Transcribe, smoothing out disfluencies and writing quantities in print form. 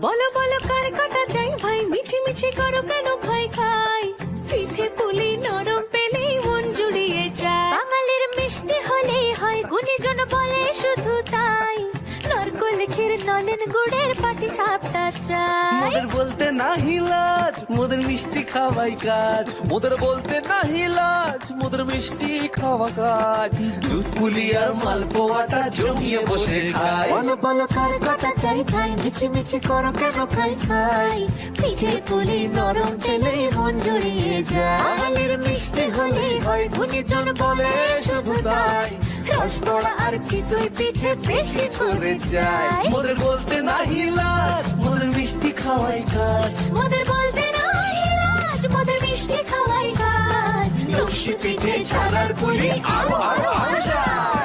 বলো বলো কার কাটা চাই ভাই, মিছি মিছি করো কেন খাই খাই, পিঠে পুলি নরম পেলেই মন জুড়িয়ে যায়। বাঙালির মিষ্টি হলেই হয়, গুণীজন বলে শুধু তাই, নারকোল ক্ষীর নলেন গুড়ের পাটি সাপটা চাই। মোদের বলতে নাহি লাজ, মোদের মিষ্টি খাওয়াই কাজ। মোদের বলতে নাহি লাজ, মোদের মিষ্টি খাওয়া কাজ। দুধ পুলি আর মালপোয়াটা জমিয়ে বসে খায়। বলো বলো কার কাটা চাই ভাই, মিছি মিছি করো কেন খাই খাই, পিঠে পুলি নরম পেলেই মন জুড়িয়ে যায়। বাঙালির মিষ্টি হলেই হয়, গুণীজন বলে শুধু তাই, রসবড়া আর চিতই পিঠে বেশি করে যায়। মোদের বলতে নাহি লাজ, মোদের মিষ্টি খাওয়াই কাজ। মোদের বলতে নাই লাজ, মোদের মিষ্টি খাওয়াই কাজ। লক্ষ্মী পিঠে ছানার পুলি আরো আরো আরো চাই।